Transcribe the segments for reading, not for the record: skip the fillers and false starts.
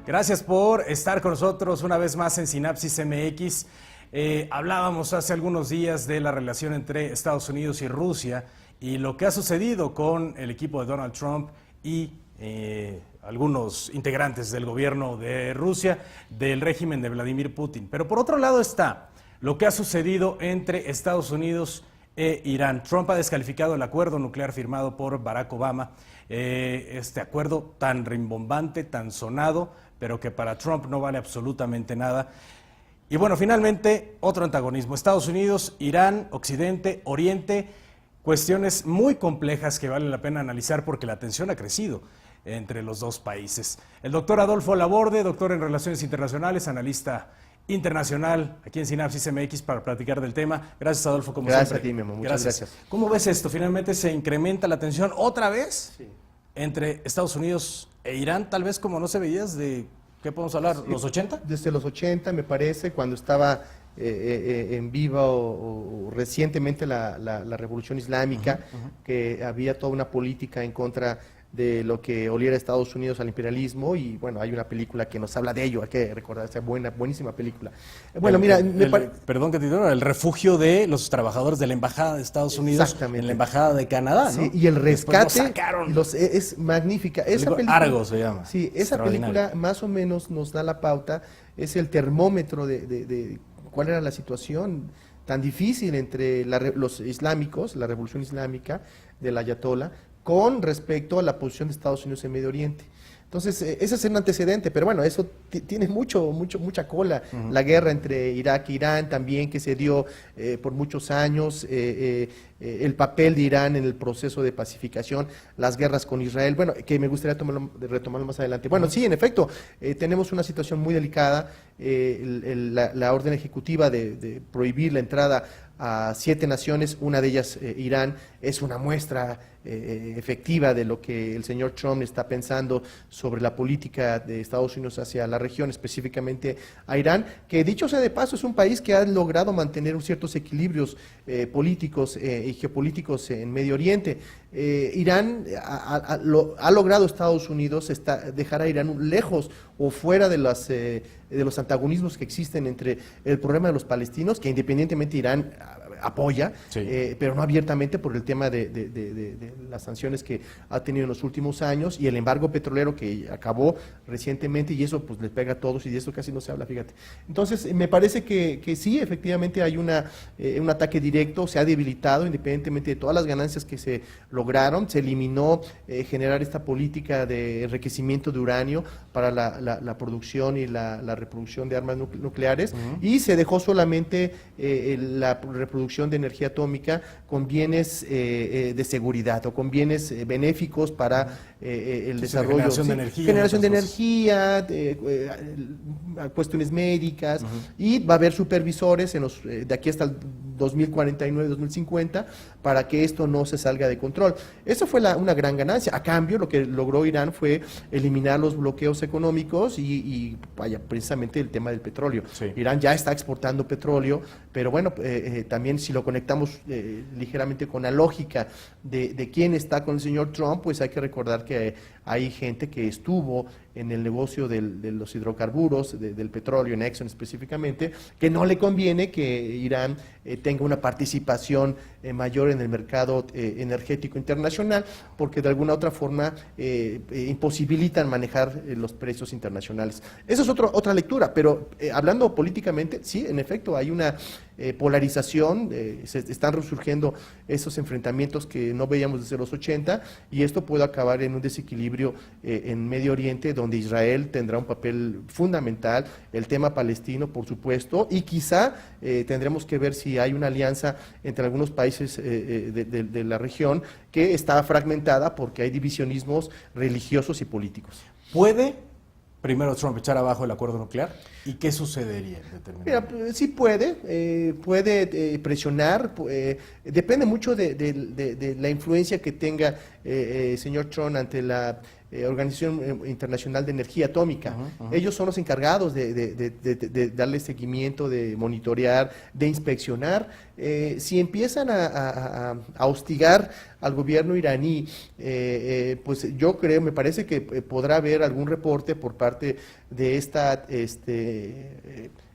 Gracias por estar con nosotros una vez más en Sinapsis MX. Hablábamos hace algunos días de la relación entre Estados Unidos y Rusia y lo que ha sucedido con el equipo de Donald Trump y algunos integrantes del gobierno de Rusia, del régimen de Vladimir Putin. Pero por otro lado está lo que ha sucedido entre Estados Unidos e Irán. Trump ha descalificado el acuerdo nuclear firmado por Barack Obama, este acuerdo tan rimbombante, tan sonado, pero que para Trump no vale absolutamente nada. Y bueno, finalmente, otro antagonismo. Estados Unidos, Irán, Occidente, Oriente, cuestiones muy complejas que vale la pena analizar porque la tensión ha crecido entre los dos países. El doctor Adolfo Laborde, doctor en Relaciones Internacionales, analista internacional aquí en Sinapsis MX para platicar del tema. Gracias, Adolfo, como siempre. Gracias a ti, Memo. Muchas gracias. ¿Cómo ves esto? ¿Finalmente se incrementa la tensión otra vez entre Estados Unidos e Irán? Tal vez como no se veía desde, ¿qué podemos hablar? ¿Los 80? Desde los 80, me parece, cuando estaba en viva o recientemente la Revolución Islámica, que había toda una política en contra de lo que oliera Estados Unidos al imperialismo, y bueno, hay una película que nos habla de ello, hay que recordar, esa buenísima película. Bueno, mira, perdón que te diga, el refugio de los trabajadores de la Embajada de Estados Unidos en la Embajada de Canadá, ¿no? Sí, y el rescate, es magnífica. Esa película, Argo se llama. Sí, esa película más o menos nos da la pauta, es el termómetro de cuál era la situación tan difícil entre los islámicos, la Revolución Islámica del Ayatollah, con respecto a la posición de Estados Unidos en Medio Oriente. Entonces, ese es un antecedente, pero bueno, eso tiene mucha cola. La guerra entre Irak e Irán también, que se dio por muchos años, el papel de Irán en el proceso de pacificación, las guerras con Israel, bueno, que me gustaría retomarlo más adelante. Bueno, sí, en efecto, tenemos una situación muy delicada, la orden ejecutiva de prohibir la entrada a 7 naciones, una de ellas Irán, es una muestra efectiva de lo que el señor Trump está pensando sobre la política de Estados Unidos hacia la región, específicamente a Irán, que dicho sea de paso es un país que ha logrado mantener ciertos equilibrios políticos y geopolíticos en Medio Oriente. Irán ha logrado Estados Unidos dejar a Irán lejos o fuera de los antagonismos que existen entre el problema de los palestinos, que independientemente Irán apoya, pero no abiertamente por el tema de las sanciones que ha tenido en los últimos años y el embargo petrolero que acabó recientemente, y eso pues le pega a todos y de eso casi no se habla, fíjate. Entonces me parece que sí, efectivamente hay un ataque directo, se ha debilitado independientemente de todas las ganancias que se lograron, se eliminó generar esta política de enriquecimiento de uranio para la producción y la reproducción de armas nucleares, y se dejó solamente la reproducción de energía atómica con bienes de seguridad o con bienes benéficos para el desarrollo, generación de energía, cuestiones médicas, y va a haber supervisores de aquí hasta el 2049, 2050, para que esto no se salga de control. Eso fue una gran ganancia. A cambio, lo que logró Irán fue eliminar los bloqueos económicos y vaya, precisamente el tema del petróleo. Irán ya está exportando petróleo, pero bueno, también si lo conectamos ligeramente con la lógica de quién está con el señor Trump, pues hay que recordar que hay gente que estuvo en el negocio de los hidrocarburos, del petróleo, en Exxon específicamente, que no le conviene que Irán tenga una participación mayor en el mercado energético internacional, porque de alguna otra forma imposibilitan manejar los precios internacionales. Esa es otra lectura, pero hablando políticamente, sí, en efecto, hay una polarización, se están resurgiendo esos enfrentamientos que no veíamos desde los 80, y esto puede acabar en un desequilibrio en Medio Oriente, donde Israel tendrá un papel fundamental, el tema palestino, por supuesto, y quizá tendremos que ver si hay una alianza entre algunos países de la región que está fragmentada porque hay divisionismos religiosos y políticos. ¿Puede primero Trump echar abajo el acuerdo nuclear? ¿Y qué sucedería? Mira, sí puede presionar, depende mucho de la influencia que tenga el señor Trump ante la Organización Internacional de Energía Atómica. Ellos son los encargados de darle seguimiento, de monitorear, de inspeccionar. Si empiezan a hostigar al gobierno iraní, pues yo creo, me parece que podrá haber algún reporte por parte de esta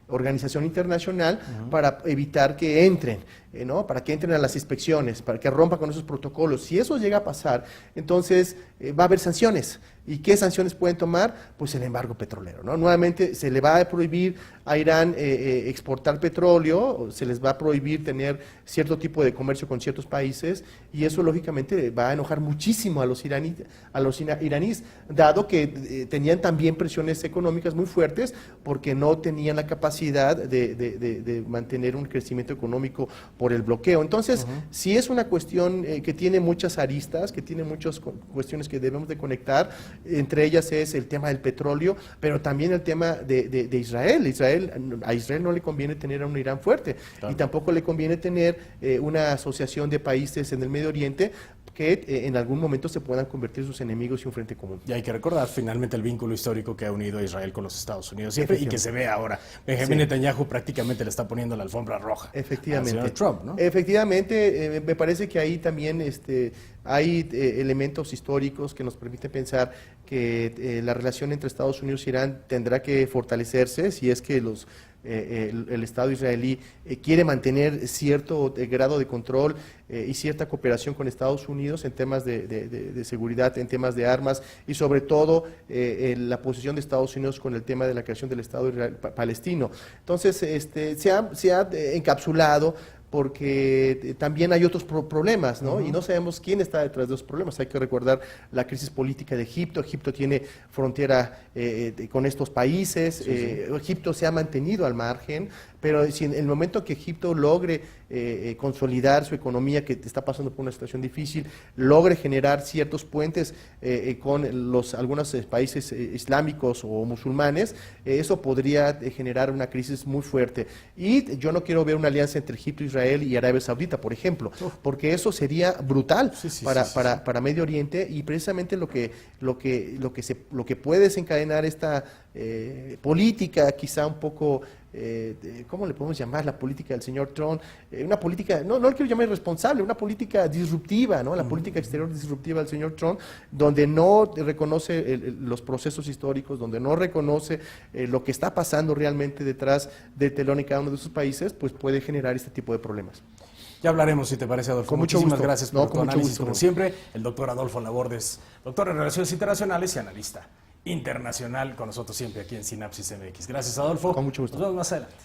organización internacional para evitar que entren, ¿no? Para que entren a las inspecciones, para que rompan con esos protocolos. Si eso llega a pasar, entonces va a haber sanciones. ¿Y qué sanciones pueden tomar? Pues el embargo petrolero, ¿no? Nuevamente se le va a prohibir a Irán exportar petróleo, se les va a prohibir tener cierto tipo de comercio con ciertos países, y eso lógicamente va a enojar muchísimo a los iraníes, dado que tenían también presiones económicas muy fuertes porque no tenían la capacidad de mantener un crecimiento económico por el bloqueo. Entonces, si es una cuestión que tiene muchas aristas, que tiene muchas cuestiones que debemos de conectar, entre ellas es el tema del petróleo, pero también el tema de Israel. A Israel no le conviene tener a un Irán fuerte, y tampoco le conviene tener una asociación de países en el Medio Oriente que en algún momento se puedan convertir sus enemigos y un frente común. Y hay que recordar finalmente el vínculo histórico que ha unido a Israel con los Estados Unidos siempre, y que se ve ahora. Benjamín Netanyahu prácticamente le está poniendo la alfombra roja al señor Trump, ¿no? Efectivamente, me parece que ahí también hay elementos históricos que nos permiten pensar que la relación entre Estados Unidos e Irán tendrá que fortalecerse si es que el Estado israelí quiere mantener cierto grado de control y cierta cooperación con Estados Unidos en temas de seguridad, en temas de armas, y sobre todo la posición de Estados Unidos con el tema de la creación del Estado palestino. Entonces, se ha encapsulado, porque también hay otros problemas, ¿no? Y no sabemos quién está detrás de esos problemas. Hay que recordar la crisis política de Egipto. Egipto tiene frontera con estos países. Egipto se ha mantenido al margen, pero si en el momento que Egipto logre consolidar su economía, que está pasando por una situación difícil, logre generar ciertos puentes con algunos países islámicos o musulmanes, eso podría generar una crisis muy fuerte. Y yo no quiero ver una alianza entre Egipto, Israel y Arabia Saudita, por ejemplo, porque eso sería brutal para Medio Oriente, y precisamente lo que puede desencadenar esta política quizá un poco, ¿cómo le podemos llamar? La política del señor Trump, una política, no lo quiero llamar irresponsable, una política disruptiva, ¿no? La política exterior disruptiva del señor Trump, donde no reconoce los procesos históricos, donde no reconoce lo que está pasando realmente detrás del telón en cada uno de esos países, pues puede generar este tipo de problemas. Ya hablaremos, si te parece, Adolfo. Con mucho Muchísimas gusto. gracias por tu análisis, gusto. como siempre. El doctor Adolfo Labordes, doctor en Relaciones Internacionales y analista internacional, con nosotros siempre aquí en Sinapsis MX. Gracias, Adolfo. Con mucho gusto. Nos vemos más adelante.